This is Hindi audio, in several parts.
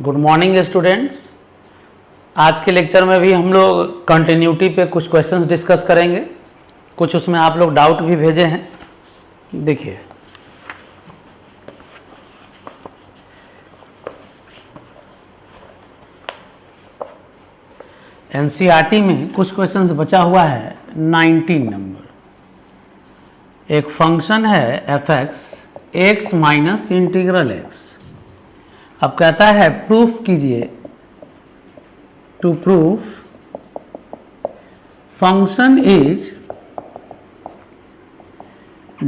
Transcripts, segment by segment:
Good morning students. आज के लेक्चर में भी हम लोग कंटिन्यूटी पे कुछ क्वेश्चंस डिस्कस करेंगे। कुछ उसमें आप लोग डाउट भी भेजे हैं। देखिए, एनसीईआरटी में कुछ क्वेश्चंस बचा हुआ है 19 नंबर। एक फंक्शन है F X minus integral X. अब कहता है प्रूफ कीजिए, to proof function is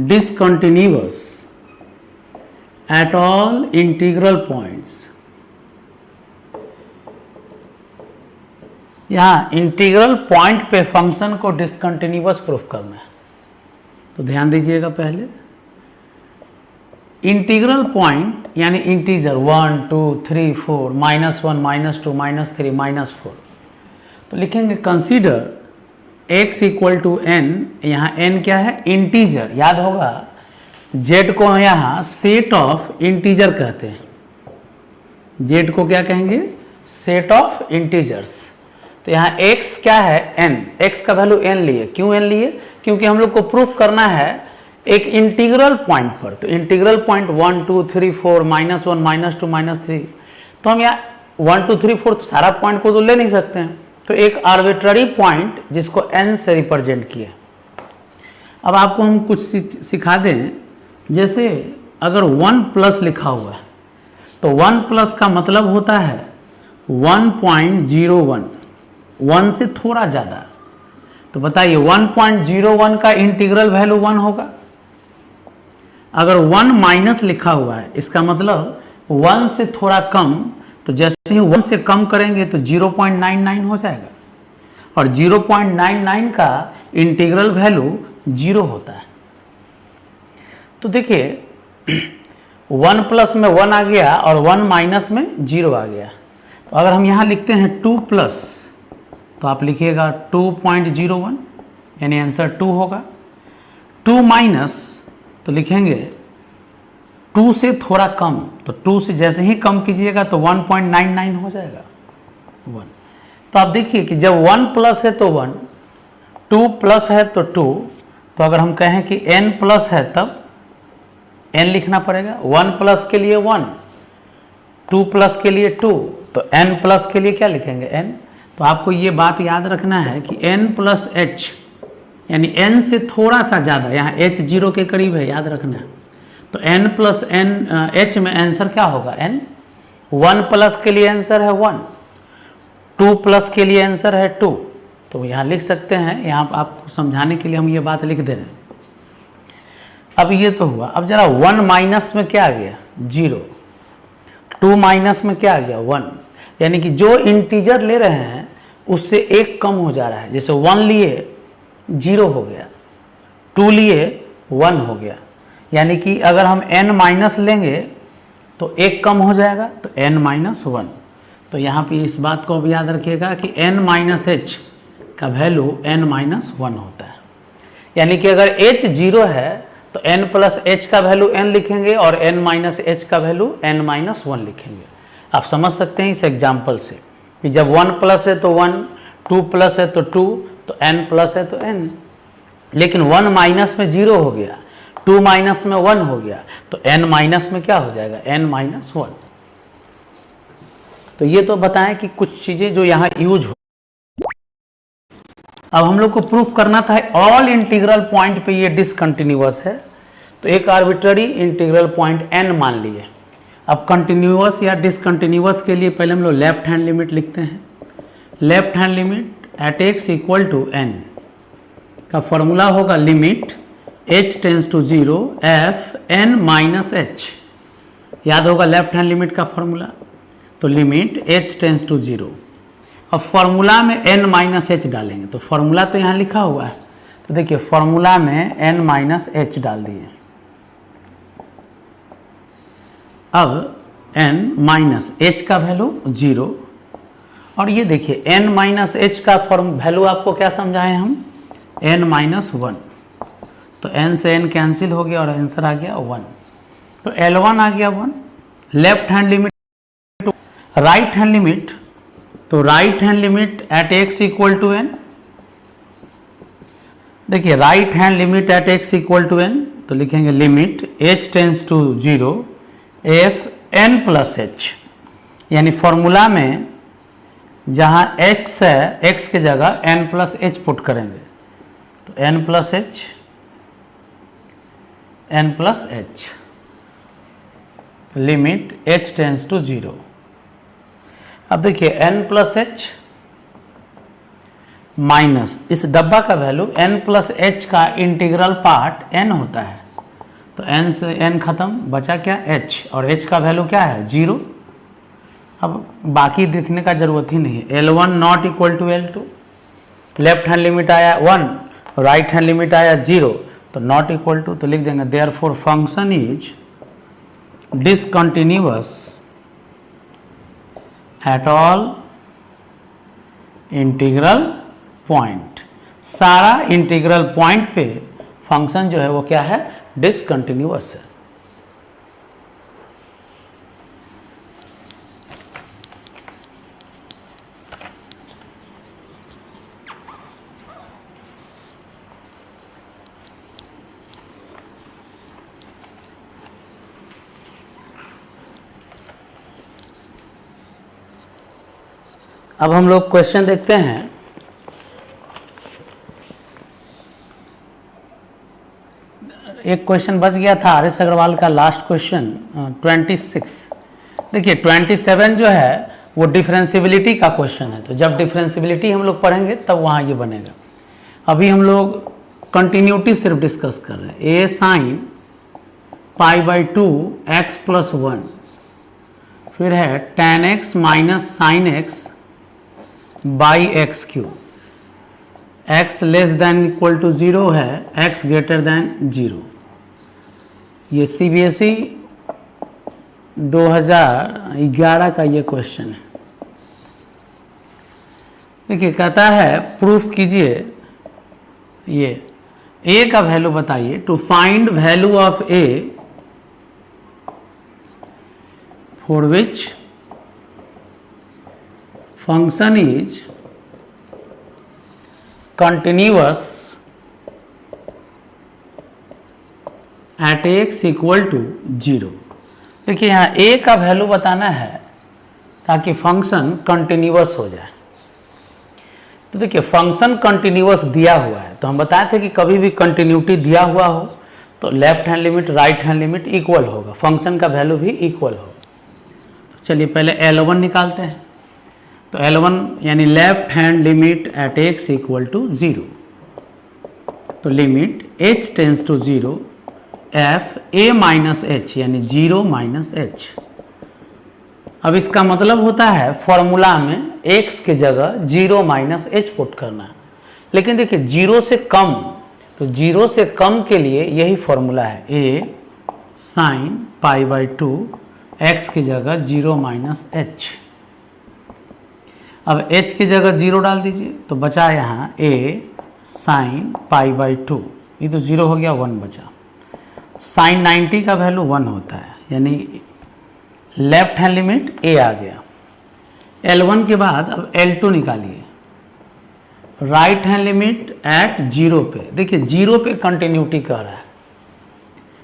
discontinuous at all integral points. यहां इंटीग्रल पॉइंट पे फंक्शन को डिसकंटिन्यूअस प्रूफ करना है। तो ध्यान दीजिएगा, पहले इंटीग्रल पॉइंट यानी इंटीजर 1 2 3 4 -1 -2 -3 -4, तो लिखेंगे consider x equal to n। यहाँ n क्या है? इंटीजर। याद होगा z को यहाँ सेट ऑफ इंटीजर कहते हैं। z को क्या कहेंगे? Set of integers. तो यहाँ x क्या है? n। x का वैल्यू n लिए। क्यों n लिए? क्योंकि हम लोग को प्रूफ करना है एक इंटीग्रल पॉइंट पर। तो इंटीग्रल पॉइंट 1 2 3 4 -1 -2 -3, तो हम यहाँ 1 2 3 4 तो सारा पॉइंट को तो ले नहीं सकते हैं। तो एक आर्बिट्ररी पॉइंट जिसको n से रिप्रेजेंट किया। अब आपको हम कुछ सिखा दें। जैसे अगर 1 प्लस लिखा हुआ है तो 1 प्लस का मतलब होता है 1.01, 1 से थोड़ा ज़्यादा। तो बताइए 1.01 का इंटीग्रल वैल्यू 1 होगा। अगर 1 माइनस लिखा हुआ है इसका मतलब 1 से थोड़ा कम, तो जैसे ही 1 से कम करेंगे तो 0.99 हो जाएगा। और 0.99 का इंटीग्रल वैल्यू 0 होता है। तो देखिए 1 प्लस में 1 आ गया और 1 माइनस में 0 आ गया। तो अगर हम यहाँ लिखते हैं 2 प्लस, तो आप लिखिएगा 2.01, यानी आंसर 2 होगा। 2 माइनस तो लिखेंगे 2 से थोड़ा कम, तो 2 से जैसे ही कम कीजिएगा तो 1.99 हो जाएगा 1। तो आप देखिए कि जब 1 प्लस है तो 1, 2 प्लस है तो 2, तो अगर हम कहें कि n प्लस है तब n लिखना पड़ेगा। 1 प्लस के लिए 1, 2 प्लस के लिए 2, तो n प्लस के लिए क्या लिखेंगे? n। तो आपको ये बात याद रखना है कि n प्लस h यानी n से थोड़ा सा ज़्यादा, यहाँ h 0 के करीब है, याद रखना है। तो n प्लस n h में आंसर क्या होगा? n। 1 प्लस के लिए आंसर है 1, 2 प्लस के लिए आंसर है 2। तो यहाँ लिख सकते हैं, यहाँ आपको समझाने के लिए हम ये बात लिख दे रहे हैं। अब ये तो हुआ। अब जरा 1 माइनस में क्या आ गया? 0। 2 माइनस में क्या आ गया? 1। यानी कि जो इंटीजर ले रहे हैं उससे एक कम हो जा रहा है। जैसे 1 लिए 0 हो गया, 2 लिए 1 हो गया। यानी कि अगर हम n माइनस लेंगे तो एक कम हो जाएगा, तो n माइनस 1। तो यहाँ पे इस बात को भी याद रखिएगा कि n माइनस h का वैल्यू n माइनस 1 होता है। यानी कि अगर h 0 है तो n प्लस h का वैल्यू n लिखेंगे और n माइनस h का वैल्यू n माइनस 1 लिखेंगे। आप समझ सकते हैं इस एग्जाम्पल से कि जब 1 प्लस है तो 1, 2 प्लस है तो 2, तो n प्लस है तो n। लेकिन 1 माइनस में 0 हो गया, 2 माइनस में 1 हो गया, तो n माइनस में क्या हो जाएगा? n minus 1। तो ये तो बताएं कि कुछ चीज़ें जो यहाँ यूज हो। अब हम लोग को प्रूफ करना था ऑल इंटीग्रल पॉइंट पे ये डिसकंटिन्यूअस है। तो एक आर्बिट्ररी इंटीग्रल पॉइंट n मान लिए। अब कंटिन्यूअस या डिसकंटिन्यूअस के लिए पहले हम लोग लेफ्ट हैंड लिमिट लिखते हैं। Left hand limit at x equal to n का फॉर्मूला होगा limit h tends to 0 f n minus h। याद होगा लेफ्ट हैंड लिमिट का फॉर्मूला। तो लिमिट h टेंस टू 0। अब फॉर्मूला में n माइनस h डालेंगे। तो फॉर्मूला तो यहाँ लिखा हुआ है, तो देखिए फॉर्मूला में n माइनस h डाल दिए। अब n माइनस h का वैल्यू 0, और ये देखिए n माइनस h का वैल्यू आपको क्या समझाएं हम? n minus 1। तो n से n कैंसिल हो गया और आंसर आ गया 1। तो L1 आ गया 1। Left hand limit right hand limit, तो right hand limit at x equal to N, देखिए right hand limit at x equal to N, तो लिखेंगे limit h tends to 0 f n plus h, यानी फॉर्मूला में जहाँ x है x की जगह n प्लस h पुट करेंगे, तो n plus h limit h tends to 0। अब देखिए n प्लस h माइनस इस डब्बा का वैल्यू n प्लस h का इंटीग्रल पार्ट n होता है, तो n से n खत्म, बचा क्या h, और h का वैल्यू क्या है 0। अब बाकी देखने का जरूरत ही नहीं है। L1 not equal to L2, left hand limit आया 1, राइट हैंड लिमिट आया 0, तो नॉट इक्वल टू, तो लिख देंगे therefore function is discontinuous at all integral point. सारा इंटीग्रल पॉइंट पे फंक्शन जो है वो क्या है, डिसकंटिन्यूअस है। अब हम लोग क्वेश्चन देखते हैं। एक क्वेश्चन बच गया था आर.एस. अग्रवाल का, लास्ट क्वेश्चन 26। देखिए 27 जो है वो डिफरेंशियबिलिटी का क्वेश्चन है, तो जब डिफरेंशियबिलिटी हम लोग पढ़ेंगे तब वहाँ ये बनेगा। अभी हम लोग कंटिन्यूटी सिर्फ डिस्कस कर रहे हैं। ए साइन π/2 x प्लस 1, फिर है tan x minus sine x by X cube, x less than equal to 0 है, x ग्रेटर देन 0। ये CBSE 2011 का ये क्वेश्चन है। देखिए कहता है प्रूफ कीजिए, ये a का वैल्यू बताइए, to find value of a for which function is continuous at x equal to 0। देखिए यहाँ a का वैल्यू बताना है ताकि फंक्शन कंटिन्यूअस हो जाए। तो देखिए फंक्शन कंटिन्यूअस दिया हुआ है, तो हम बताए थे कि कभी भी कंटिन्यूटी दिया हुआ हो तो left hand limit right hand limit equal होगा, फंक्शन का वैल्यू भी इक्वल होगा। तो चलिए पहले L1 निकालते हैं। तो L1 यानी left hand limit at x equal to 0, तो limit h tends to 0 f a minus h यानी 0 माइनस h। अब इसका मतलब होता है फॉर्मूला में x की जगह 0 माइनस h पुट करना, लेकिन देखिए 0 से कम, तो 0 से कम के लिए यही फॉर्मूला है, a साइन π/2 x की जगह 0 माइनस h। अब h की जगह 0 डाल दीजिए, तो बचा यहाँ a साइन π/2, ये तो 0 हो गया, 1 बचा। साइन 90 का वैल्यू 1 होता है, यानी लेफ्ट हैंड लिमिट a आ गया। L1 के बाद अब L2 निकालिए, राइट हैंड लिमिट एट 0 पे। देखिए 0 पे कंटिन्यूटी कह रहा है,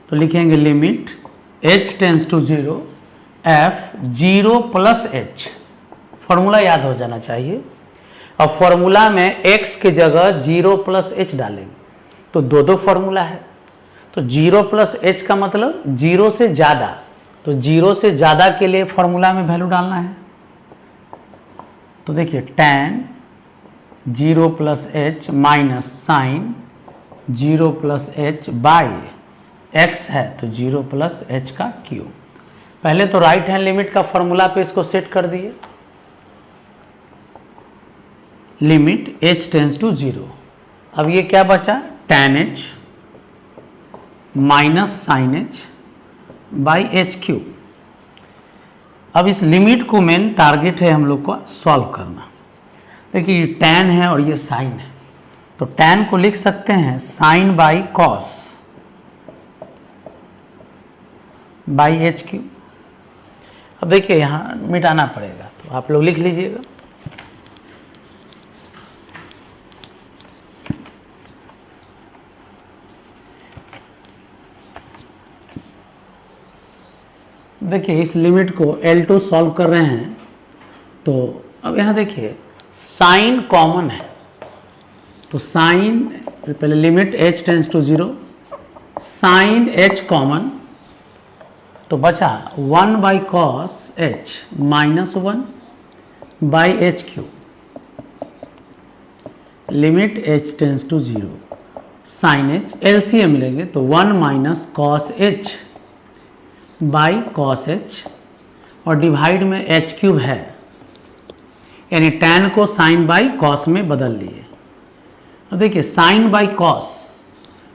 तो लिखेंगे limit h tends to 0 f 0 plus h। Formula याद हो जाना चाहिए। अब फॉर्मूला में x की जगह 0 प्लस h डालेंगे, तो दो फॉर्मूला है, तो 0 प्लस h का मतलब 0 से ज़्यादा, तो 0 से ज़्यादा के लिए फॉर्मूला में वैल्यू डालना है। तो देखिए tan 0 plus h minus sine 0 plus h by x है, तो 0 प्लस h का क्यूब। पहले तो राइट हैंड लिमिट का फॉर्मूला पे इसको सेट कर दिए, लिमिट h टेंस टू 0। अब ये क्या बचा, tan h minus sine h by h cube. अब इस लिमिट को मेन टारगेट है हम लोग को सॉल्व करना। देखिए ये tan है और ये साइन है, तो tan को लिख सकते हैं sine by cos by h cube. अब देखिए यहाँ मिटाना पड़ेगा, तो आप लोग लिख लीजिएगा। देखिए इस लिमिट को L2 सॉल्व कर रहे हैं, तो अब यहाँ देखिए साइन कॉमन है, तो साइन पहले limit h tends to 0, sine h common, तो बचा 1 by cos h minus 1 by H cube, limit h tends to 0, sine h LCM लेंगे तो 1 minus cos h by cos h, और डिवाइड में h क्यूब है, यानी tan को साइन बाई कॉस में बदल लिए। अब देखिए sine by cos,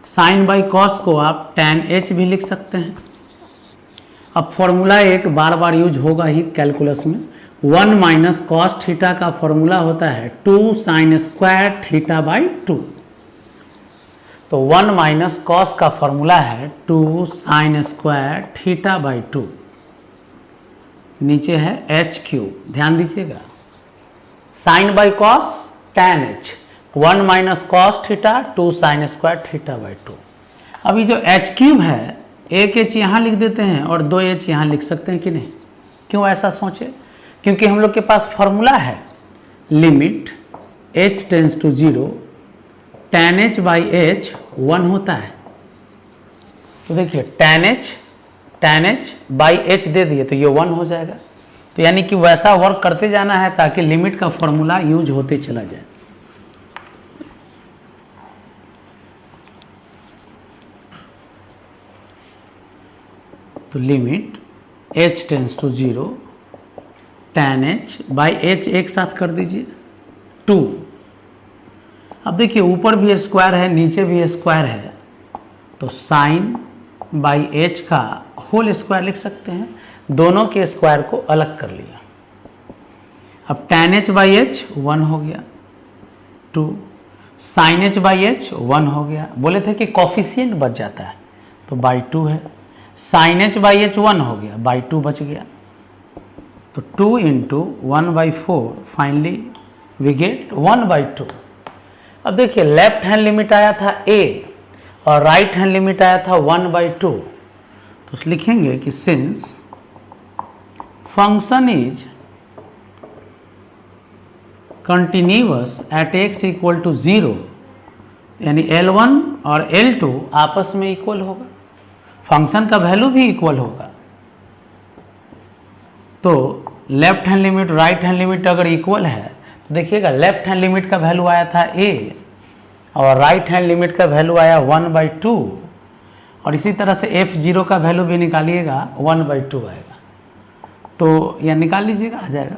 sine by cos को आप tan h भी लिख सकते हैं। अब फॉर्मूला एक बार बार यूज होगा ही कैलकुलस में, 1 माइनस कॉस थीटा का फॉर्मूला होता है 2 साइन स्क्वायर थीटा बाई 2, तो 1 माइनस कॉस का फॉर्मूला है 2 साइन स्क्वायर थीटा बाई 2, नीचे है एच क्यूब, ध्यान दीजिएगा, sine by cos tan h, 1 minus cos theta 2 sine square theta by 2। अभी जो एच क्यूब है, एक एच यहाँ लिख देते हैं और 2 एच यहाँ लिख सकते हैं कि नहीं? क्यों ऐसा सोचे? क्योंकि हम लोग के पास फॉर्मूला है limit h tends to 0, tan h by h 1 होता है, तो देखिए tan h बाई h दे दिए तो ये 1 हो जाएगा। तो यानी कि वैसा वर्क करते जाना है ताकि लिमिट का फॉर्मूला यूज होते चला जाए। तो limit h tends to 0, tan h by h एक साथ कर दीजिए 2। अब देखिए ऊपर भी स्क्वायर है, नीचे भी स्क्वायर है, तो साइन बाई h का होल स्क्वायर लिख सकते हैं, दोनों के स्क्वायर को अलग कर लिया। अब tan h बाई h 1 हो गया 2, साइन h बाई h 1 हो गया, बोले थे कि कॉफिशिएंट बच जाता है तो बाई 2 है, साइन h बाई h 1 हो गया, बाई 2 बच गया, तो 2 into 1 by 4, finally we get 1 by 2। अब देखिए लेफ्ट हैंड लिमिट आया था a और राइट हैंड लिमिट आया था 1 बाई 2, तो लिखेंगे कि since function is continuous at x equal to 0, यानी L1 और L2 आपस में इक्वल होगा, फंक्शन का वैल्यू भी इक्वल होगा, तो left hand limit right hand limit अगर इक्वल है तो देखिएगा लेफ्ट हैंड लिमिट का वैल्यू आया था a और राइट हैंड लिमिट का वैल्यू आया 1 बाई 2, और इसी तरह से f0 का वैल्यू भी निकालिएगा 1 बाई 2 आएगा, तो यह निकाल लीजिएगा आ जाएगा।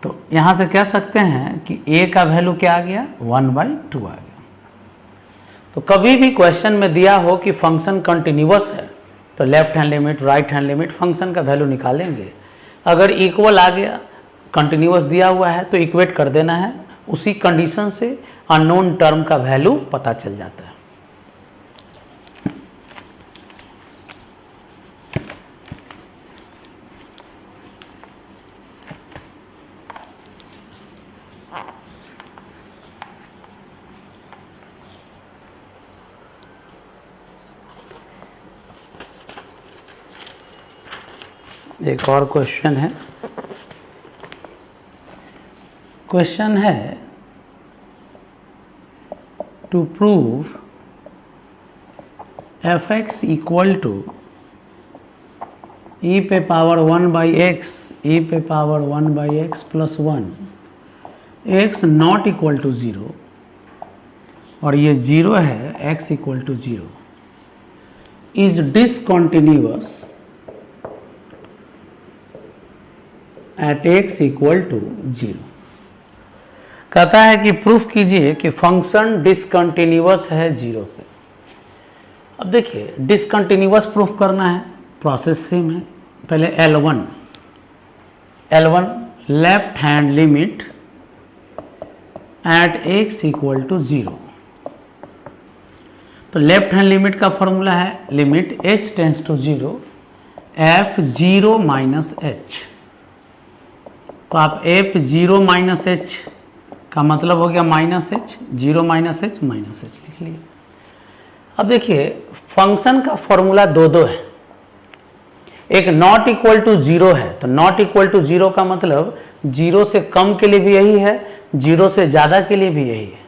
तो यहाँ से कह सकते हैं कि a का वैल्यू क्या आ गया 1 बाई 2 आ गया। तो कभी भी क्वेश्चन में दिया हो कि फंक्शन कंटिन्यूअस है तो left hand limit right hand limit function का वैल्यू निकालेंगे, अगर इक्वल आ गया कंटिन्यूअस दिया हुआ है तो इक्वेट कर देना है, उसी कंडीशन से अननोन टर्म का वैल्यू पता चल जाता है। एक और क्वेश्चन है, क्वेश्चन है to prove fx equal to e पे पावर 1 बाई एक्स, e पे power 1 by X plus 1, x not equal to 0 और ये 0 है, x equal to 0 is discontinuous at x equal to 0। कहता है कि प्रूफ कीजिए कि फंक्शन डिसकंटिन्यूअस है 0 पे। अब देखिए डिसकंटिन्यूअस प्रूफ करना है, प्रोसेस सेम है। पहले L1 left hand limit at x equal to 0, तो लेफ्ट हैंड लिमिट का फॉर्मूला है limit h tends to 0 f0 minus h, तो आप एफ जीरो माइनस एच का मतलब हो गया minus H, zero minus H minus H लिख लिए। अब देखिए फंक्शन का फॉर्मूला दो दो है, एक नॉट इक्वल टू जीरो है, तो नॉट इक्वल टू जीरो का मतलब जीरो से कम के लिए भी यही है, जीरो से ज़्यादा के लिए भी यही है।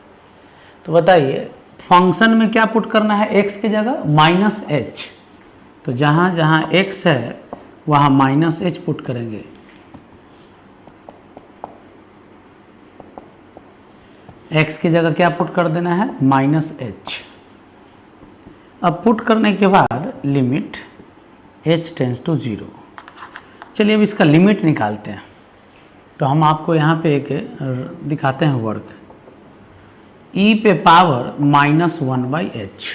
तो बताइए फंक्शन में क्या पुट करना है, एक्स की जगह माइनस एच, तो जहाँ जहाँ एक्स है वहाँ माइनस एच पुट करेंगे। एक्स की जगह क्या पुट कर देना है, माइनस एच। अब पुट करने के बाद limit h tends to zero. चलिए अब इसका लिमिट निकालते हैं। तो हम आपको यहाँ पे एक दिखाते हैं वर्क, e पे power minus one by H,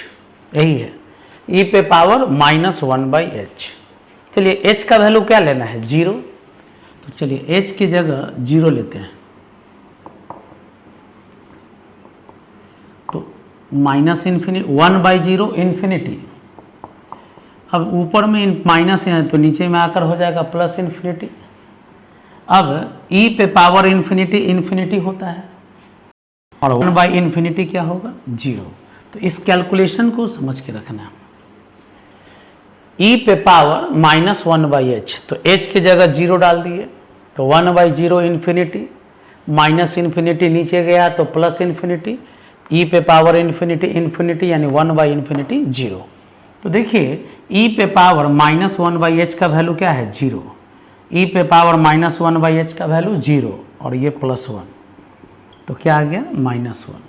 यही है e पे power minus one by H. चलिए h का वैल्यू क्या लेना है, जीरो, तो चलिए h की जगह जीरो लेते हैं, तो minus infinity one by zero infinity. अब ऊपर में माइनस है तो नीचे में आकर हो जाएगा प्लस इन्फिनिटी। अब e पे पावर इन्फिनिटी इन्फिनिटी होता है और वन बाई इन्फिनिटी क्या होगा, जीरो। तो इस कैलकुलेशन को समझ के रखना, e पे power minus one by H, तो h की जगह जीरो डाल दिए, तो one by zero infinity, minus infinity नीचे गया तो प्लस इन्फिनिटी, e पे पावर इन्फिनिटी इन्फिनिटी यानी वन बाई इन्फिनिटी जीरो। तो देखिए e पे power minus one by h का वैल्यू क्या है, जीरो, e पे power minus one by h का वैल्यू जीरो और ये प्लस वन, तो क्या आ गया माइनस वन।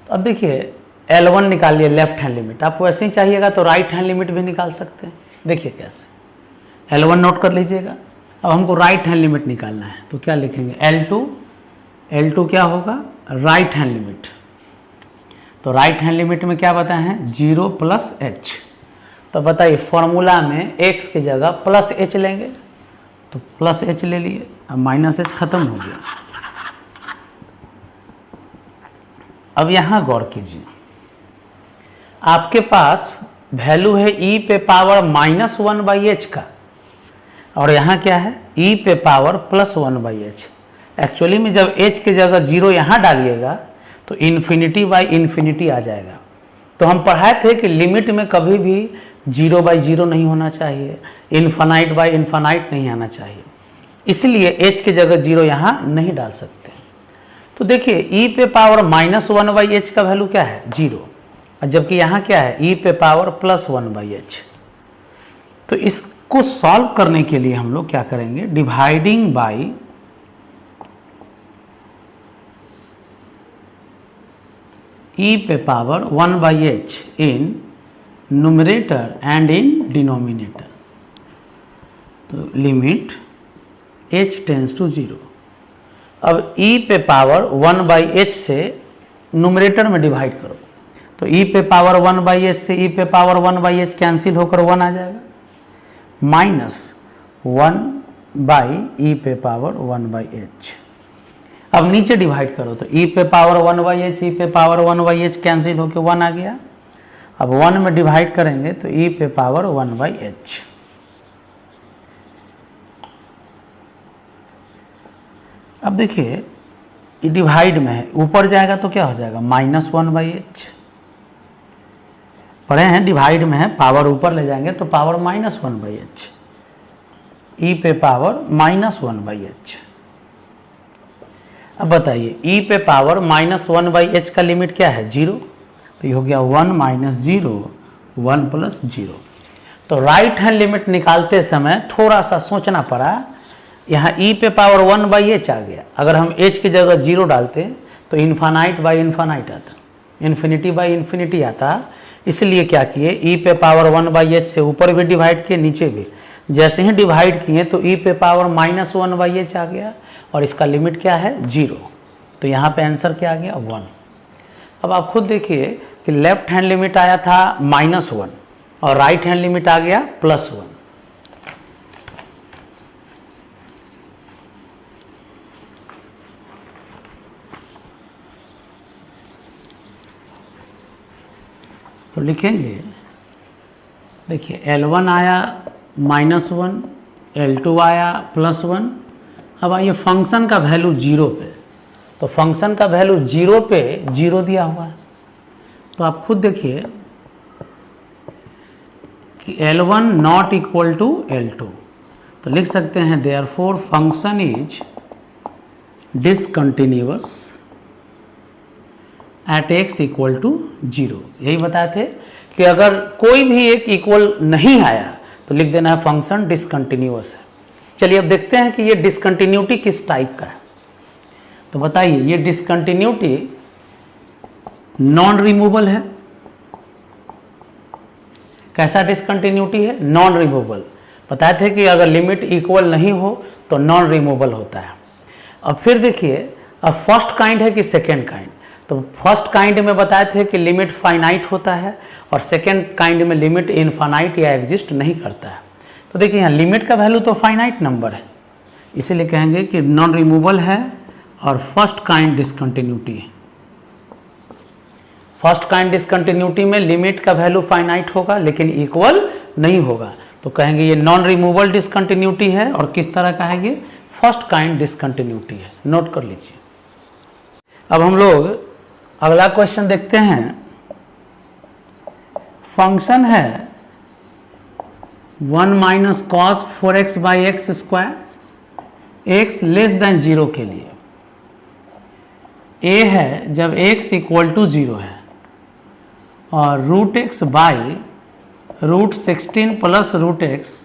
तो अब देखिए L1 निकालिए लेफ्ट हैंड लिमिट, आप वैसे ही चाहिएगा तो राइट हैंड लिमिट भी निकाल सकते हैं। देखिए कैसे, L1 नोट कर लीजिएगा। अब हमको राइट हैंड लिमिट निकालना है तो क्या लिखेंगे, L2 क्या होगा, राइट हैंड लिमिट। तो राइट हैंड लिमिट में क्या बताए हैं, जीरो प्लस एच। तो बताइए फॉर्मूला में x की जगह प्लस एच लेंगे, तो प्लस एच ले लिए, अब माइनस एच खत्म हो गया। अब यहाँ गौर कीजिए, आपके पास वैल्यू है e पे power minus one by h का, और यहाँ क्या है e पे power plus one by H. Actually में जब h की जगह जीरो यहाँ डालिएगा तो इन्फिनिटी बाई इन्फिनिटी आ जाएगा। तो हम पढ़ाए थे कि लिमिट में कभी भी जीरो बाई जीरो नहीं होना चाहिए, इन्फानाइट बाई इन्फानाइट नहीं आना चाहिए, इसलिए h की जगह जीरो यहाँ नहीं डाल सकते। तो देखिए e पे power minus one by h का वैल्यू क्या है, जीरो, जबकि यहाँ क्या है e पे power plus one by H. तो इसको सॉल्व करने के लिए हम लोग क्या करेंगे, डिवाइडिंग बाई e पे power one by H in numerator and in denominator. तो limit h tends to zero. अब e पे पावर वन बाई एच से न्यूमरेटर में डिवाइड करो, तो e पे पावर वन बाई एच से e पे power one by H cancel होकर वन आ जाएगा, माइनस वन बाई e पे पावर वन बाई एच। अब नीचे डिवाइड करो तो e पे power one by H, e पे power one by H cancel होकर वन आ गया। अब वन में डिवाइड करेंगे तो e पे पावर वन बाई एच। अब देखिए ये डिवाइड में है, ऊपर जाएगा तो क्या हो जाएगा, माइनस वन बाई एच। पढ़े हैं डिवाइड में है, पावर ऊपर ले जाएंगे तो power minus one by h, e पे power minus one by H. अब बताइए ई पे power minus one by h का लिमिट क्या है, जीरो, तो ये हो गया one minus zero, one plus zero. तो राइट हैंड लिमिट निकालते समय थोड़ा सा सोचना पड़ा, यहाँ e पे पावर वन बाई एच आ गया, अगर हम h की जगह जीरो डालते तो इन्फानाइट बाई इन्फानाइट आता, इन्फिनिटी बाई इन्फिनिटी आता। इसलिए क्या किए, e पे पावर वन बाई एच से ऊपर भी डिवाइड किए, नीचे भी। जैसे ही डिवाइड किए तो e पे power minus one by h आ गया और इसका लिमिट क्या है, जीरो। तो यहाँ पे आंसर क्या आ गया, वन। अब आप खुद देखिए कि लेफ्ट हैंड लिमिट आया था माइनस वन और राइट हैंड लिमिट आ गया प्लस वन। तो लिखेंगे, देखिए L1 आया माइनस वन, L2 आया प्लस वन, अब आइए फंक्शन का वैल्यू 0 पे, तो फंक्शन का वैल्यू 0 पे 0 दिया हुआ है, तो आप खुद देखिए कि L1 not equal to L2, तो लिख सकते हैं therefore function is discontinuous at x equal to 0। यही बताए थे कि अगर कोई भी एक इक्वल नहीं आया तो लिख देना है फंक्शन डिसकंटिन्यूअस है। चलिए अब देखते हैं कि ये डिसकंटिन्यूटी किस टाइप का है। तो बताइए ये डिसकंटिन्यूटी नॉन रिमूवल है। कैसा डिसकंटिन्यूटी है? Non removal. बताए थे कि अगर लिमिट इक्वल नहीं हो तो नॉन रिमूवल होता है। अब फिर देखिए, अब फर्स्ट काइंड है कि सेकेंड काइंड? तो फर्स्ट काइंड में बताए थे कि लिमिट फाइनाइट होता है और सेकेंड काइंड में लिमिट इनफाइनाइट या एग्जिस्ट नहीं करता है। तो देखिए यहाँ लिमिट का वैल्यू तो फाइनाइट नंबर है, इसीलिए कहेंगे कि नॉन रिमूवल है और फर्स्ट काइंड डिसकंटिन्यूटी है। फर्स्ट काइंड डिसकंटिन्यूटी में लिमिट का वैल्यू फाइनाइट होगा लेकिन इक्वल नहीं होगा, तो कहेंगे ये नॉन रिमूवल डिसकंटिन्यूटी है। और किस तरह का है ये? फर्स्ट काइंड डिसकंटिन्यूटी है। नोट कर लीजिए। अब हम लोग अगला क्वेश्चन देखते हैं। फंक्शन है 1 minus cos 4x by x square x less than 0 के लिए। a है जब x इक्वल टू 0 है और root X by root 16 plus root X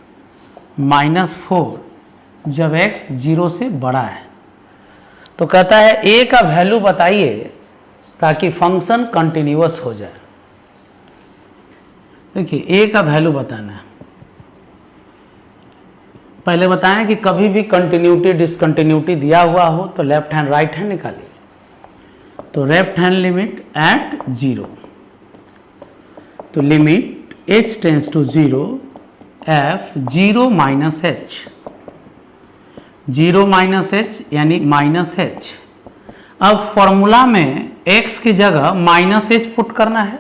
minus 4 जब x 0 से बड़ा है। तो कहता है a का वैल्यू बताइए ताकि फंक्शन कंटिन्यूअस हो जाए। देखिए a का वैल्यू बताना है। पहले बताएं कि कभी भी कंटिन्यूटी डिसकंटिन्यूटी दिया हुआ हो तो लेफ्ट हैंड राइट हैंड निकालिए। तो लेफ्ट हैंड लिमिट एट 0, तो limit h tends to 0 f 0 minus h, 0 minus h यानी माइनस h। अब फॉर्मूला में x की जगह माइनस h पुट करना है,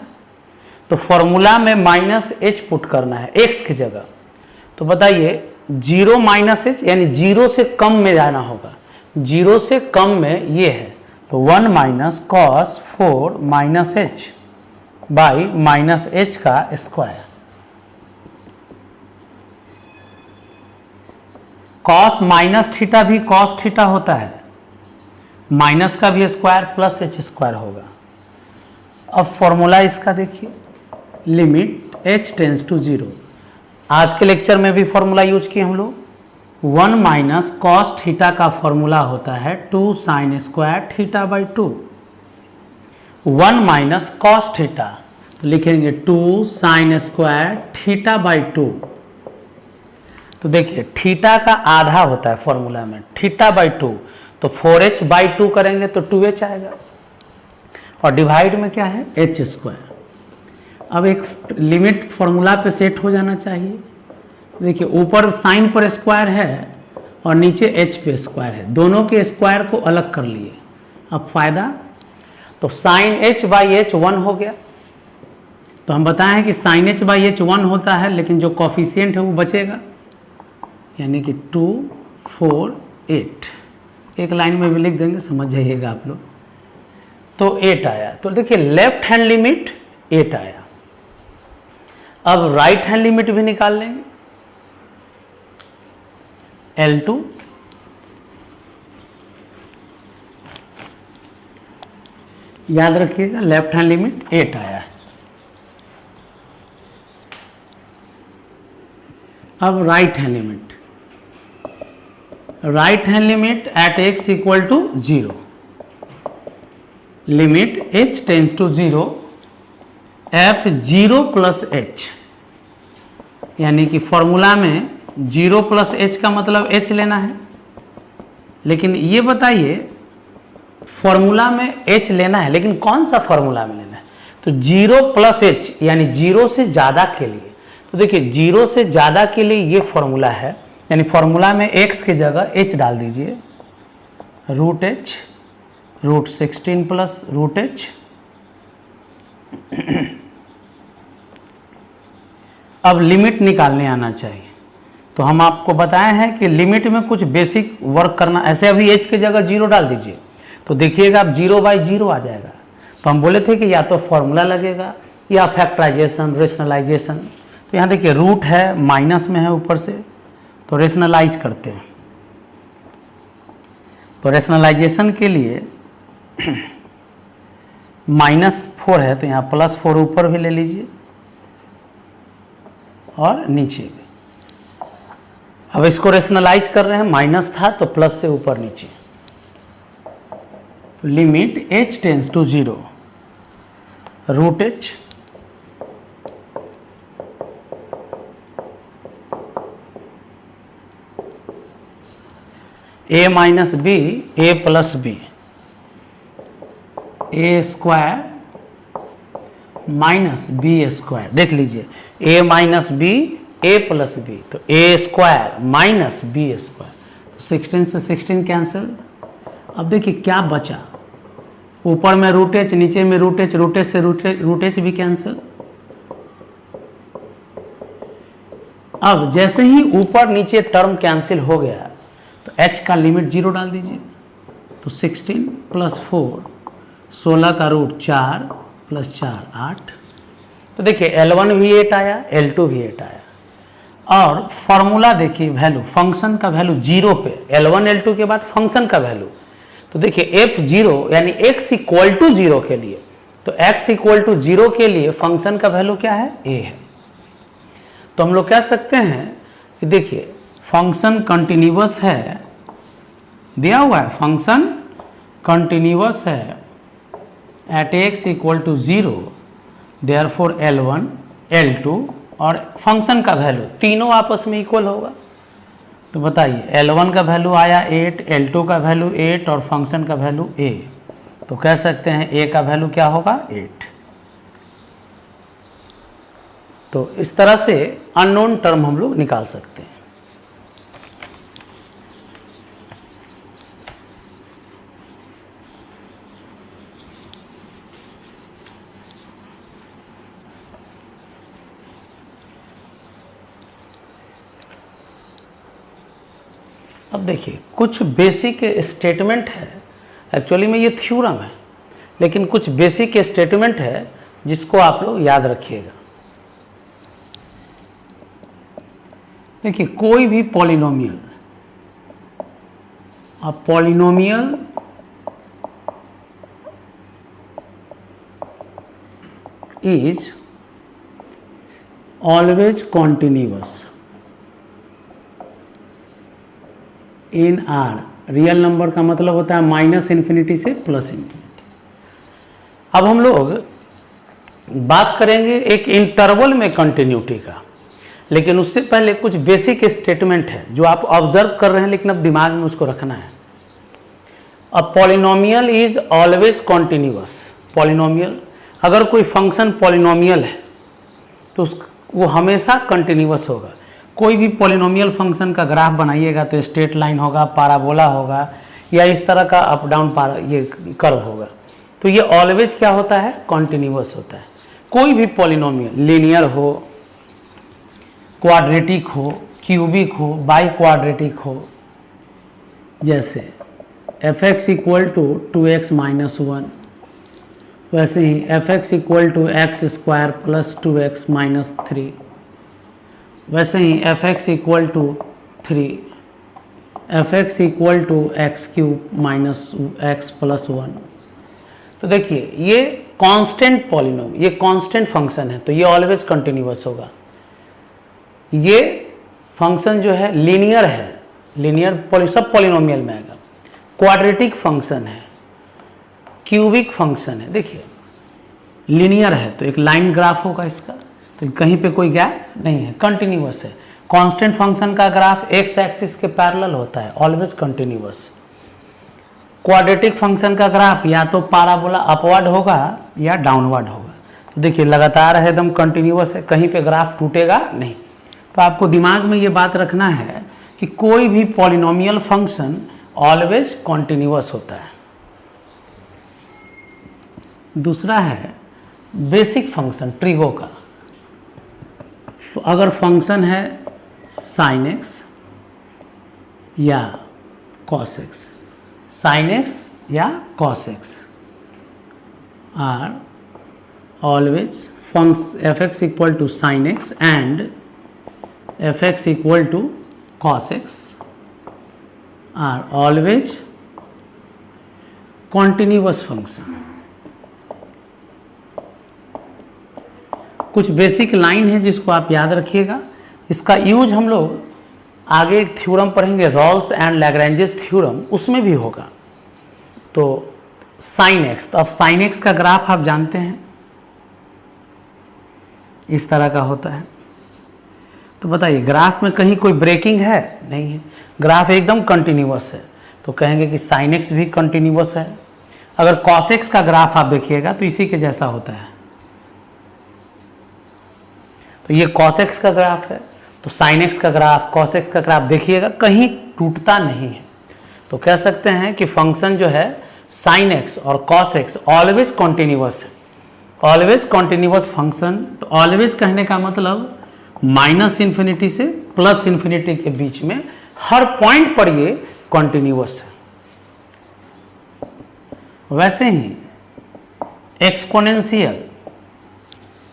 तो फॉर्मूला में माइनस h पुट करना है x की जगह। तो बताइए 0 माइनस h यानी 0 से कम में जाना होगा, 0 से कम में ये है, तो 1 minus cos 4 minus h by minus h का स्क्वायर। कॉस माइनस थीटा भी कॉस थीटा होता है, माइनस का भी स्क्वायर प्लस h स्क्वायर होगा। अब फॉर्मूला इसका देखिए, लिमिट h टेंस टू 0। आज के लेक्चर में भी फॉर्मूला यूज किए हम लोग। 1 माइनस कॉस थीटा का फॉर्मूला होता है 2 sine square theta by 2। 1 minus cos theta तो लिखेंगे 2 साइन स्क्वायर थीटा बाई 2। तो देखिए थीटा का आधा होता है फॉर्मूला में, थीटा बाई 2, तो 4h बाई 2 करेंगे तो 2h आएगा और डिवाइड में क्या है h स्क्वायर। अब एक लिमिट फॉर्मूला पे सेट हो जाना चाहिए। देखिए ऊपर साइन पर स्क्वायर है और नीचे h पे स्क्वायर है, दोनों के स्क्वायर को अलग कर लिए। अब फायदा, तो साइन h बाई h 1 हो गया। तो हम बताएं कि साइन h बाई h 1 होता है लेकिन जो कॉफिशिएंट है वो बचेगा, यानी कि 2 4 8। एक लाइन में भी लिख देंगे, समझ जाइएगा आप लोग। तो 8 आया। तो देखिए लेफ्ट हैंड लिमिट 8 आया। अब राइट हैंड लिमिट भी निकाल लेंगे। L2 याद रखिएगा, लेफ्ट हैंड लिमिट 8 आया है। अब right hand limit, right hand limit at x equal to 0, limit h tends to 0 f 0 plus h, यानी कि फॉर्मूला में 0 प्लस h का मतलब h लेना है। लेकिन ये बताइए फॉर्मूला में h लेना है, लेकिन कौन सा फॉर्मूला में लेना है? तो 0 प्लस h यानी 0 से ज़्यादा के लिए। तो देखिए 0 से ज़्यादा के लिए ये फॉर्मूला है, यानी फॉर्मूला में x की जगह h डाल दीजिए, root h root 16 plus root h। अब लिमिट निकालने आना चाहिए। तो हम आपको बताए हैं कि लिमिट में कुछ बेसिक वर्क करना, ऐसे अभी h की जगह 0 डाल दीजिए तो देखिएगा आप 0/0 आ जाएगा। तो हम बोले थे कि या तो फॉर्मूला लगेगा या फैक्टराइजेशन, रेशनलाइजेशन। तो यहाँ देखिए रूट है, माइनस में है ऊपर से, तो रेशनलाइज करते हैं। तो रेशनलाइजेशन के लिए -4 है तो यहाँ +4 ऊपर भी ले लीजिए और नीचे भी। अब इसको रेशनलाइज कर रहे हैं, माइनस था तो प्लस से ऊपर नीचे। Limit h tends to 0 root h a minus B a plus B a square minus B square. देख लीजिए a minus B a plus B, तो a square minus B square, तो 16 से 16 कैंसिल। अब देखिए क्या बचा, ऊपर में रूट h, नीचे में रूट h, रूट h से रूट h भी कैंसिल। अब जैसे ही ऊपर नीचे टर्म कैंसिल हो गया तो h का लिमिट 0 डाल दीजिए। तो 16 + 4 16 का रूट 4 + 4 8। तो देखिए L1 भी 8 आया, L2 भी 8 आया। और फॉर्मूला देखिए, वैल्यू फंक्शन का वैल्यू 0 पे, L1 L2 के बाद फंक्शन का वैल्यू, तो देखिए f0 यानी x = 0 के लिए, तो x = 0 के लिए फंक्शन का वैल्यू क्या है, a है। तो हम लोग कह सकते हैं कि देखिए फंक्शन कंटिन्यूअस है, दिया हुआ है फंक्शन कंटिन्यूअस है at x = 0, therefore L1 L2 और फंक्शन का वैल्यू तीनों आपस में इक्वल होगा। तो बताइए L1 का वैल्यू आया 8, L2 का वैल्यू 8 और फंक्शन का वैल्यू a, तो कह सकते हैं a का वैल्यू क्या होगा, 8। तो इस तरह से अननोन टर्म हम लोग निकाल सकते हैं। अब देखिए कुछ बेसिक स्टेटमेंट है, एक्चुअली में ये थ्योरम है, लेकिन कुछ बेसिक स्टेटमेंट है जिसको आप लोग याद रखिएगा। देखिए कोई भी पॉलिनोमियल, अब polynomial is always continuous in are. Real number का मतलब होता है -∞ से +∞। अब हम लोग बात करेंगे एक इंटरवल में कंटिन्यूटी का, लेकिन उससे पहले कुछ बेसिक स्टेटमेंट है जो आप ऑब्जर्व कर रहे हैं, लेकिन अब दिमाग में उसको रखना है। अब polynomial is always continuous, polynomial अगर कोई फंक्शन पॉलिनोमियल है तो वो हमेशा कंटिन्यूअस होगा। कोई भी पॉलिनोमियल फंक्शन का ग्राफ बनाइएगा तो स्ट्रेट लाइन होगा, पाराबोला होगा, या इस तरह का अप डाउन ये कर्व होगा। तो ये ऑलवेज क्या होता है, कॉन्टिन्यूअस होता है। कोई भी पॉलिनोमियल लीनियर हो, क्वाड्रेटिक हो, क्यूबिक हो, बाई क्वाड्रेटिक हो, जैसे f(x = 2x - 1), वैसे ही f(x = x² + 2x - 3), वैसे ही f(x = 3), f(x = x³ - x + 1। तो देखिए ये कांस्टेंट पॉलिनोम, ये कांस्टेंट फंक्शन है तो ये ऑलवेज कंटिन्यूअस होगा। ये फंक्शन जो है लीनियर है, लीनियर सब पॉलिनोमियल में आएगा। क्वाड्रेटिक फंक्शन है, क्यूबिक फंक्शन है, देखिए लीनियर है तो एक लाइन ग्राफ होगा इसका, तो कहीं पे कोई गैप नहीं है, कंटिन्यूअस है। कांस्टेंट फंक्शन का ग्राफ एक्स एक्सिस के पैरेलल होता है, ऑलवेज कंटिन्यूअस। क्वाड्रेटिक फंक्शन का ग्राफ या तो पाराबोला अपवर्ड होगा या डाउनवर्ड होगा। तो देखिए लगातार है, एकदम कंटिन्यूअस है, कहीं पे ग्राफ टूटेगा नहीं। तो आपको दिमाग में ये बात रखना है कि कोई भी पॉलिनोमियल फंक्शन ऑलवेज कॉन्टिन्यूअस होता है। दूसरा है बेसिक फंक्शन ट्रिगो का। अगर फंक्शन है साइन एक्स या कॉस एक्स, साइन एक्स या cos X are always F X equal to sine X and F X equal to cos X are always continuous function. कुछ बेसिक लाइन है जिसको आप याद रखिएगा, इसका यूज हम लोग आगे एक थ्योरम पढ़ेंगे रॉल्स एंड लैग्रेंजेस थ्योरम, उसमें भी होगा। तो साइन एक्स, तो अब साइन एक्स का ग्राफ आप जानते हैं इस तरह का होता है। तो बताइए ग्राफ में कहीं कोई ब्रेकिंग है? नहीं है, ग्राफ एकदम कंटिन्यूअस है। तो कहेंगे कि साइन एक्स भी कंटिन्यूअस है। अगर कॉस एक्स का ग्राफ आप देखिएगा तो इसी के जैसा होता है। तो ये कॉस एक्स का ग्राफ है, तो साइन एक्स का ग्राफ, कॉस एक्स का ग्राफ देखिएगा कहीं टूटता नहीं है। तो कह सकते हैं कि फंक्शन जो है साइन एक्स और कॉस एक्स ऑलवेज कॉन्टिन्यूअस है, ऑलवेज कॉन्टिन्यूअस फंक्शन। तो ऑलवेज कहने का मतलब माइनस इन्फिनिटी से प्लस इन्फिनिटी के बीच में हर पॉइंट पर ये कॉन्टिन्यूअस है। वैसे ही एक्सपोनेंशियल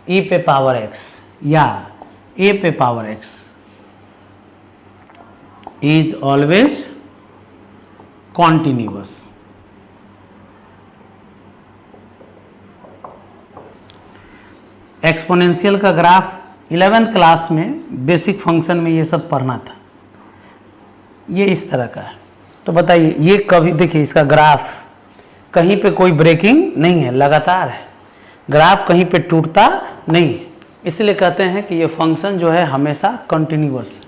e पे पावर x या a पे power x is always continuous. Exponential का ग्राफ 11th क्लास में बेसिक फंक्शन में ये सब पढ़ना था। ये इस तरह का है। तो बताइए ये कभी, देखिए इसका ग्राफ कहीं पे कोई ब्रेकिंग नहीं है, लगातार है, ग्राफ कहीं पे टूटता नहीं है, इसलिए कहते हैं कि ये फंक्शन जो है हमेशा कंटिन्यूअस है।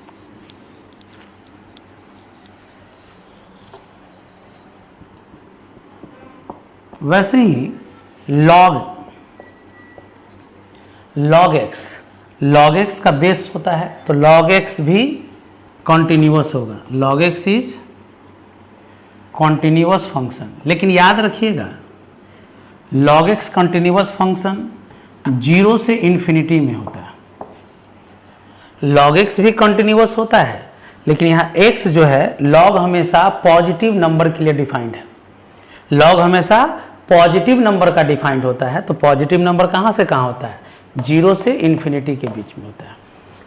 वैसे ही log x का बेस होता है, तो log x भी कॉन्टिन्यूअस होगा। log x is continuous function. लेकिन याद रखिएगा log x कॉन्टिन्यूअस फंक्शन 0 से इन्फिनिटी में होता है। log x भी कॉन्टिन्यूअस होता है, लेकिन यहाँ x जो है log हमेशा पॉजिटिव नंबर के लिए डिफाइंड है। log हमेशा पॉजिटिव नंबर का डिफाइंड होता है। तो पॉजिटिव नंबर कहाँ से कहाँ होता है? 0 से इन्फिनिटी के बीच में होता है।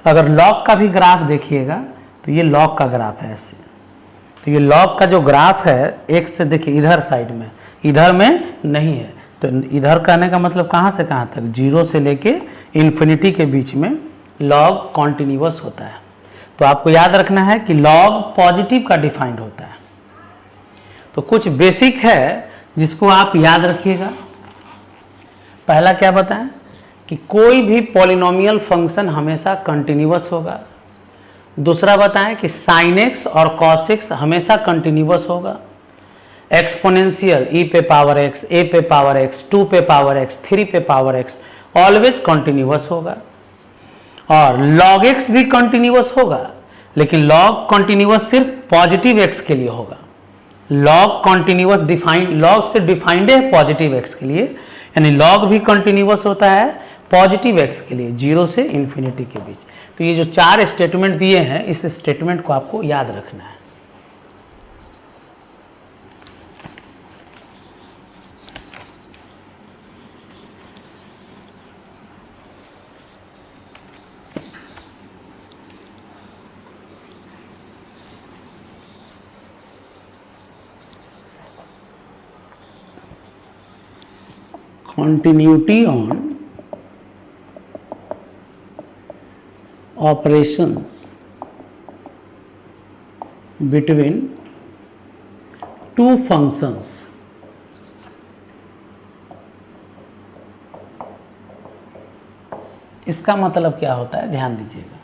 अगर log का भी ग्राफ देखिएगा तो ये log का ग्राफ है ऐसे। तो ये log का जो ग्राफ है x से देखिए इधर साइड में, इधर में नहीं है। तो इधर कहने का मतलब कहाँ से कहाँ तक? 0 से लेके इन्फिनिटी के बीच में log कॉन्टिन्यूअस होता है। तो आपको याद रखना है कि log पॉजिटिव का डिफाइंड होता है। तो कुछ बेसिक है जिसको आप याद रखिएगा। पहला क्या बताएं कि कोई भी पॉलिनोमियल फंक्शन हमेशा कंटिन्यूअस होगा। दूसरा बताएं कि साइन एक्स और कॉस एक्स हमेशा कंटिन्यूअस होगा। एक्सपोनेंशियल e पे पावर x, a पे पावर x, 2 पे पावर x, 3 पे पावर x ऑलवेज कंटिन्यूअस होगा। और log x भी कंटिन्यूअस होगा, लेकिन log कंटिन्यूअस सिर्फ पॉजिटिव x के लिए होगा। log कंटिन्यूअस डिफाइंड, log से डिफाइंड है पॉजिटिव x के लिए, यानी log भी कंटिन्यूअस होता है पॉजिटिव x के लिए 0 से इन्फिनिटी के बीच। तो ये जो 4 स्टेटमेंट दिए हैं, इस स्टेटमेंट को आपको याद रखना है। Continuity on operations between two functions इसका मतलब क्या होता है, ध्यान दीजिएगा।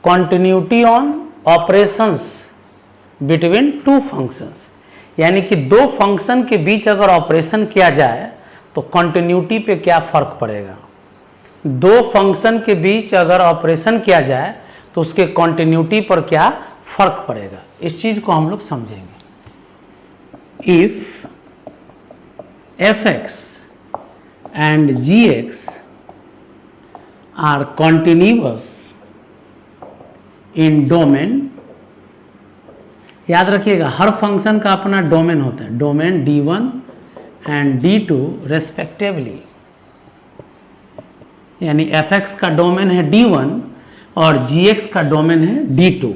Continuity on operations between two functions, यानी कि दो फंक्शन के बीच अगर ऑपरेशन किया जाए तो कंटिन्यूटी पे क्या फर्क पड़ेगा। दो फंक्शन के बीच अगर ऑपरेशन किया जाए तो उसके कंटिन्यूटी पर क्या फर्क पड़ेगा, इस चीज को हम लोग समझेंगे। If F X and G X are continuous in domain, याद रखिएगा हर फंक्शन का अपना डोमेन होता है, domain D1 and D2 respectively, यानी fx का डोमेन है D1 और gx का डोमेन है D2,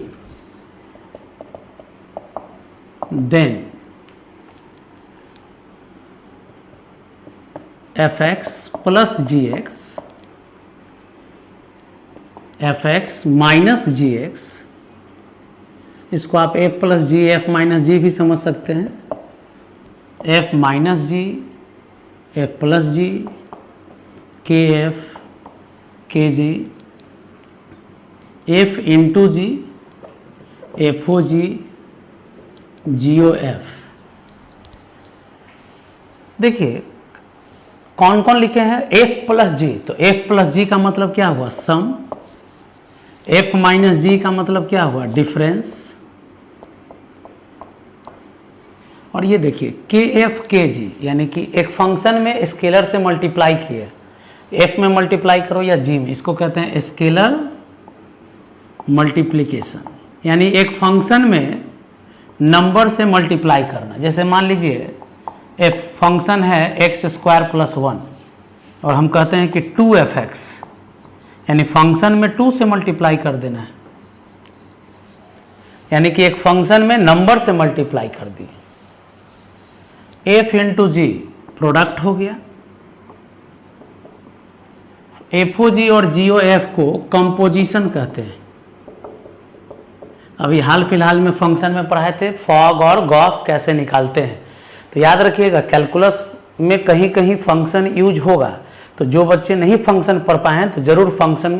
then fx plus gx, fx minus gx, इसको आप f plus G F minus G भी समझ सकते हैं, f minus G, f plus G, के एफ के जी, f इंटू जी, एफ ओ जी, जी ओ एफ। देखिए कौन कौन लिखे हैं, f प्लस जी, तो f प्लस जी का मतलब क्या हुआ, सम, f माइनस जी का मतलब क्या हुआ, डिफरेंस, और ये देखिए के एफ के जी, यानी कि एक फंक्शन में स्केलर से मल्टीप्लाई किए, एफ में मल्टीप्लाई करो या जी में, इसको कहते हैं स्केलर मल्टीप्लिकेशन, यानी एक फंक्शन में नंबर से मल्टीप्लाई करना। जैसे मान लीजिए एफ फंक्शन है एक्स स्क्वायर प्लस 1 और हम कहते हैं कि 2fx, यानी फंक्शन में 2 से मल्टीप्लाई कर देना है, यानी कि एक फंक्शन में नंबर से मल्टीप्लाई कर दिए। एफ इंटू जी प्रोडक्ट हो गया, एफ ओ जी और जी ओ एफ को कंपोजिशन कहते हैं। अभी हाल फिलहाल में फंक्शन में पढ़ाए थे फॉग और गॉफ कैसे निकालते हैं, तो याद रखिएगा कैलकुलस में कहीं कहीं फंक्शन यूज होगा, तो जो बच्चे नहीं फंक्शन पढ़ पाए हैं तो ज़रूर फंक्शन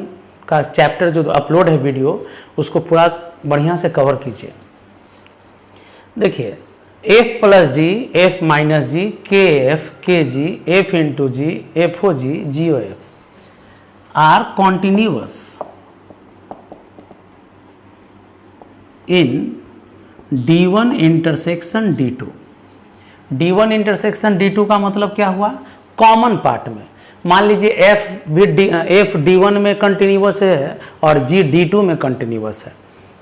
का चैप्टर जो अपलोड है वीडियो, उसको पूरा बढ़िया से कवर कीजिए। देखिए F plus G, F minus जी, के एफ के जी, एफ इंटू जी, एफ ओ जी, जी ओ एफ आर कॉन्टिन्यूअस इन D1 intersection D2। D1 intersection D2 का मतलब क्या हुआ, कॉमन पार्ट में। मान लीजिए एफ D1 में कंटिन्यूअस है और जी D2 में कंटिन्यूअस है,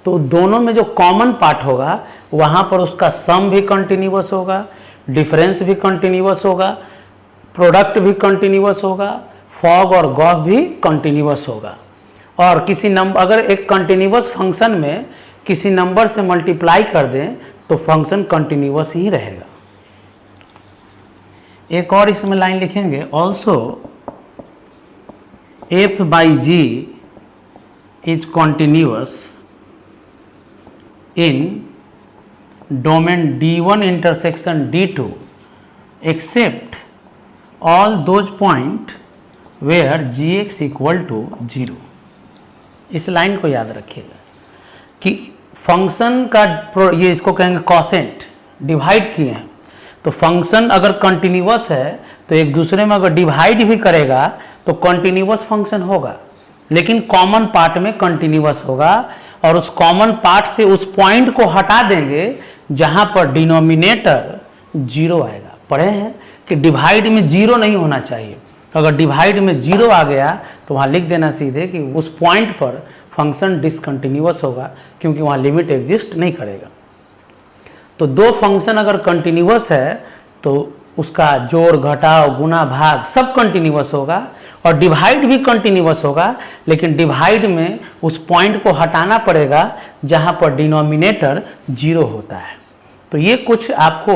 तो दोनों में जो कॉमन पार्ट होगा वहाँ पर उसका सम भी कंटिन्यूअस होगा, डिफरेंस भी कंटिन्यूअस होगा, प्रोडक्ट भी कंटिन्यूअस होगा, फॉग और गॉफ भी कंटिन्यूअस होगा। और किसी नंबर, अगर एक कंटिन्यूअस फंक्शन में किसी नंबर से मल्टीप्लाई कर दें तो फंक्शन कंटिन्यूअस ही रहेगा। एक और इसमें लाइन लिखेंगे, also F by G is continuous in domain D1 intersection D2 except all those point where gx equal to 0। इस लाइन को याद रखिएगा कि फंक्शन का ये इसको कहेंगे कॉसेंट, डिवाइड किए हैं, तो फंक्शन अगर कंटिन्यूअस है तो एक दूसरे में अगर डिवाइड भी करेगा तो कंटिन्यूअस फंक्शन होगा, लेकिन कॉमन पार्ट में कंटिन्यूअस होगा, और उस कॉमन पार्ट से उस पॉइंट को हटा देंगे जहां पर डिनोमिनेटर 0 आएगा। पढ़े हैं कि डिवाइड में 0 नहीं होना चाहिए, अगर डिवाइड में 0 आ गया तो वहां लिख देना सीधे कि उस पॉइंट पर फंक्शन डिसकंटिन्यूअस होगा, क्योंकि वहां लिमिट एग्जिस्ट नहीं करेगा। तो दो फंक्शन अगर कंटिन्यूअस है तो उसका जोड़ घटाव गुना भाग सब कंटिन्यूअस होगा, और डिवाइड भी कंटिन्यूअस होगा, लेकिन डिवाइड में उस पॉइंट को हटाना पड़ेगा जहां पर डिनोमिनेटर 0 होता है। तो ये कुछ आपको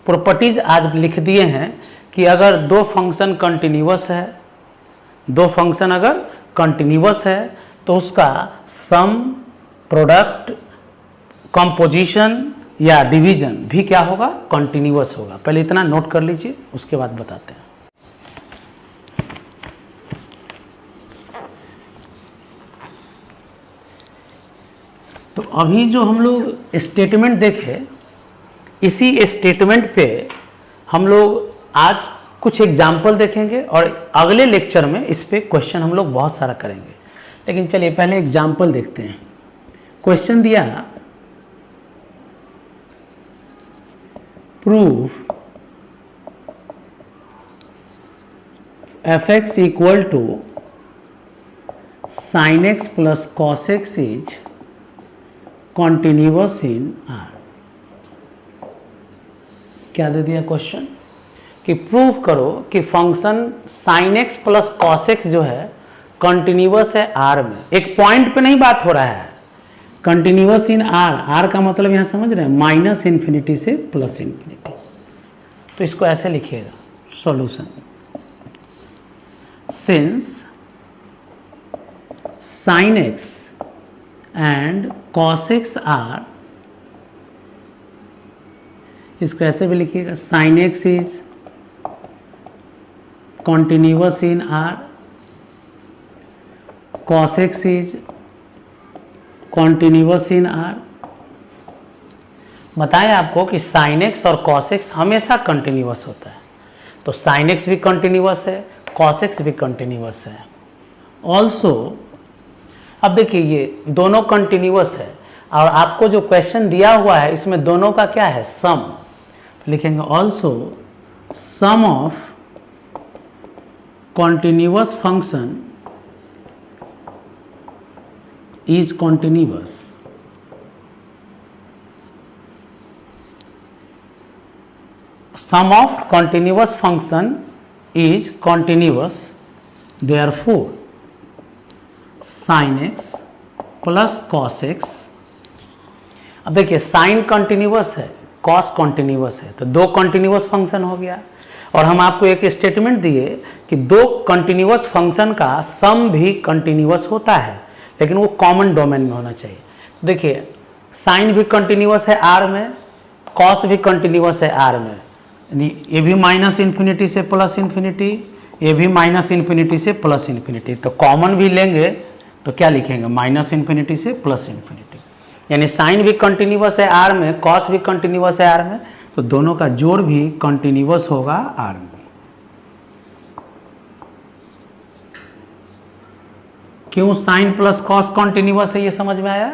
प्रॉपर्टीज आज लिख दिए हैं कि अगर दो फंक्शन कंटिन्यूअस है, दो फंक्शन अगर कंटिन्यूअस है तो उसका सम, प्रोडक्ट, कंपोजिशन या डिवीजन भी क्या होगा, कंटिन्यूअस होगा। पहले इतना नोट कर लीजिए, उसके बाद बताते हैं। तो अभी जो हम लोग स्टेटमेंट देखे, इसी स्टेटमेंट पे हम लोग आज कुछ एग्जाम्पल देखेंगे और अगले लेक्चर में इस पे क्वेश्चन हम लोग बहुत सारा करेंगे। लेकिन चलिए पहले एग्जाम्पल देखते हैं। क्वेश्चन दिया, prove fx equal to sine X plus cos X is continuous in R. क्या दे दिया क्वेश्चन कि प्रूव करो कि function sine X plus cos X जो है कंटिन्यूअस है आर में। एक पॉइंट पे नहीं बात हो रहा है, कंटिन्यूअस इन आर। आर का मतलब यहां समझ रहे हैं माइनस इन्फिनिटी से प्लस इन्फिनिटी। तो इसको ऐसे लिखिएगा solution, since sine X and cos X are, इसको ऐसे भी लिखिएगा sine X is continuous in R, cos x is continuous in R. बताएं आपको कि sin x और cos x हमेशा कंटिन्यूअस होता है, तो sin x भी कंटिन्यूअस है, cos x भी कंटिन्यूअस है। ऑल्सो अब देखिए ये दोनों कंटिन्यूअस है और आपको जो क्वेश्चन दिया हुआ है इसमें दोनों का क्या है, सम। तो लिखेंगे also sum of continuous function is continuous। Sum of continuous function is continuous, therefore sin x plus cos x। अब देखिए sin कंटिन्यूअस है, cos कंटिन्यूअस है, तो दो कंटिन्यूअस फंक्शन हो गया। और हम आपको एक स्टेटमेंट दिए कि दो कंटिन्यूअस फंक्शन का सम भी कंटिन्यूअस होता है, लेकिन वो कॉमन डोमेन में होना चाहिए। देखिए साइन भी कंटिन्यूअस है आर में, कॉस भी कंटिन्यूअस है आर में, यानी ये भी माइनस इन्फिनिटी से प्लस इन्फिनिटी, ये भी माइनस इन्फिनिटी से प्लस इन्फिनिटी। तो कॉमन भी लेंगे तो क्या लिखेंगे, माइनस इन्फिनिटी से प्लस इन्फिनिटी। यानी साइन भी कंटिन्यूअस है आर में, कॉस भी कंटिन्यूअस है आर में, तो दोनों का जोड़ भी कंटिन्यूअस होगा आर में। क्यों साइन प्लस कॉस कॉन्टिन्यूअस है, ये समझ में आया?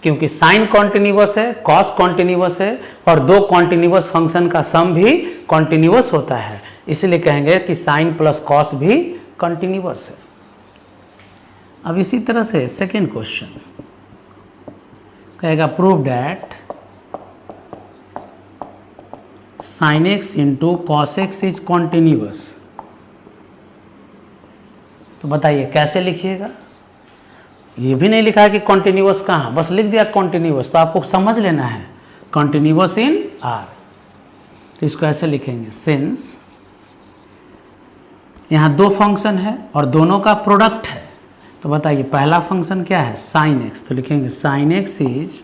क्योंकि साइन कॉन्टिन्यूअस है, कॉस कॉन्टिन्यूअस है और दो कॉन्टिन्यूअस फंक्शन का सम भी कॉन्टिन्यूअस होता है, इसलिए कहेंगे कि साइन प्लस कॉस भी कॉन्टिन्यूअस है। अब इसी तरह से सेकेंड क्वेश्चन कहेगा prove that sine x into cos X is continuous. तो बताइए कैसे लिखिएगा? ये भी नहीं लिखा है कि कॉन्टिन्यूअस कहाँ, बस लिख दिया कॉन्टिन्यूअस। तो आपको समझ लेना है कॉन्टिन्यूअस इन आर। तो इसको ऐसे लिखेंगे सिंस यहाँ दो फंक्शन है और दोनों का प्रोडक्ट है। तो बताइए पहला फंक्शन क्या है, साइन एक्स। तो लिखेंगे sign X is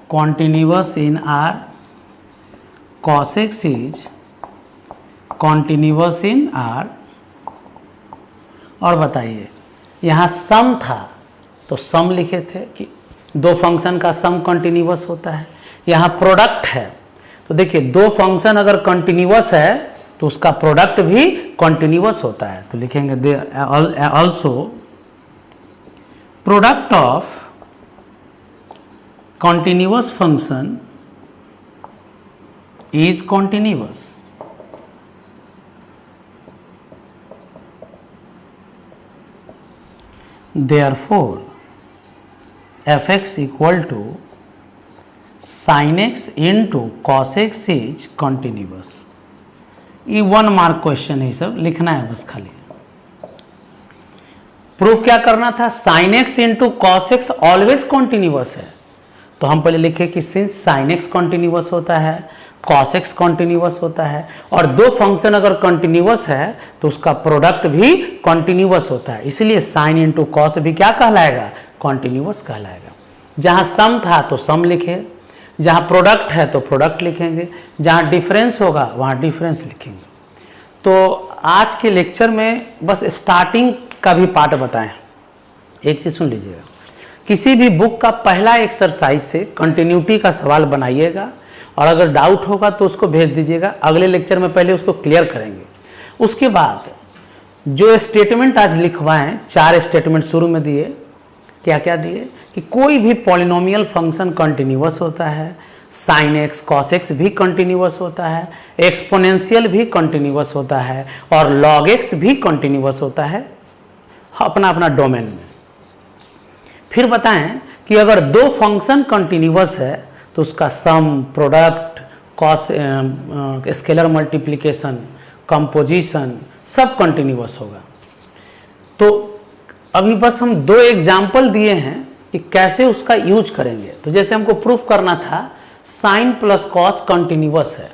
continuous in are, cos X is continuous in are. और बताइए यहाँ सम था तो सम लिखे थे कि दो फंक्शन का सम कंटिन्यूअस होता है। यहाँ प्रोडक्ट है तो देखिए दो फंक्शन अगर कंटिन्यूअस है तो उसका प्रोडक्ट भी कंटिन्यूअस होता है। तो लिखेंगे they also product of continuous function is continuous. Therefore fx equal to sin x into cos x is continuous। ये 1 मार्क क्वेश्चन है, सब लिखना है बस खाली। प्रूफ क्या करना था, sin x into cos x always continuous है। तो हम पहले लिखे कि सिंस sin x कॉन्टिन्यूअस होता है, cos x कॉन्टिन्यूअस होता है और दो फंक्शन अगर कंटिन्यूअस है तो उसका प्रोडक्ट भी कंटिन्यूअस होता है, इसलिए साइन इंटू कॉस भी क्या कहलाएगा, कंटिन्यूअस कहलाएगा। जहां सम था तो सम लिखे, जहां प्रोडक्ट है तो प्रोडक्ट लिखेंगे, जहां डिफरेंस होगा वहां डिफरेंस लिखेंगे। तो आज के लेक्चर में बस स्टार्टिंग का भी पार्ट बताएं। एक चीज सुन लीजिएगा, किसी भी बुक का पहला एक्सरसाइज से कंटिन्यूटी का सवाल बनाइएगा और अगर डाउट होगा तो उसको भेज दीजिएगा। अगले लेक्चर में पहले उसको क्लियर करेंगे। उसके बाद जो स्टेटमेंट आज लिखवाएं, 4 स्टेटमेंट शुरू में दिए, क्या क्या दिए कि कोई भी पॉलिनोमियल फंक्शन कंटिन्यूअस होता है, साइन एक्स कॉस एक्स भी कंटिन्यूअस होता है, एक्सपोनेंशियल भी कंटिन्यूअस होता है और लॉग एक्स भी कंटिन्यूअस होता है। अपना अपना डोमेन में। फिर बताएं कि अगर दो फंक्शन कंटिन्यूअस है तो उसका sum, product, cos, scalar multiplication, composition सब कंटिन्यूअस होगा। तो अभी बस हम दो एग्जाम्पल दिए हैं कि कैसे उसका यूज करेंगे। तो जैसे हमको प्रूफ करना था साइन प्लस कॉस कंटिन्यूअस है,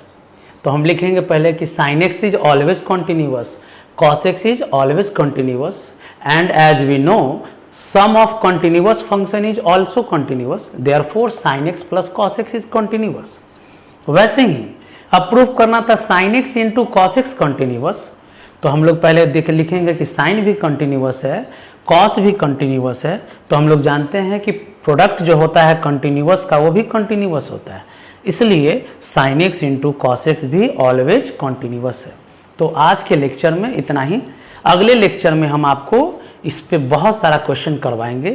तो हम लिखेंगे पहले कि sine X is always continuous, cos X is always continuous, and as we know sum of continuous function is also continuous, therefore sin x plus cos x is continuous। वैसे ही अब प्रूफ करना था sin x into cos x continuous, तो हम लोग पहले लिखेंगे कि sin भी कंटिन्यूअस है, cos भी कंटिन्यूअस है। तो हम लोग जानते हैं कि प्रोडक्ट जो होता है कंटिन्यूअस का वो भी कंटिन्यूअस होता है, इसलिए sin x into cos x भी ऑलवेज कंटिन्यूअस है। तो आज के लेक्चर में इतना ही। अगले लेक्चर में हम आपको इस पे बहुत सारा क्वेश्चन करवाएंगे।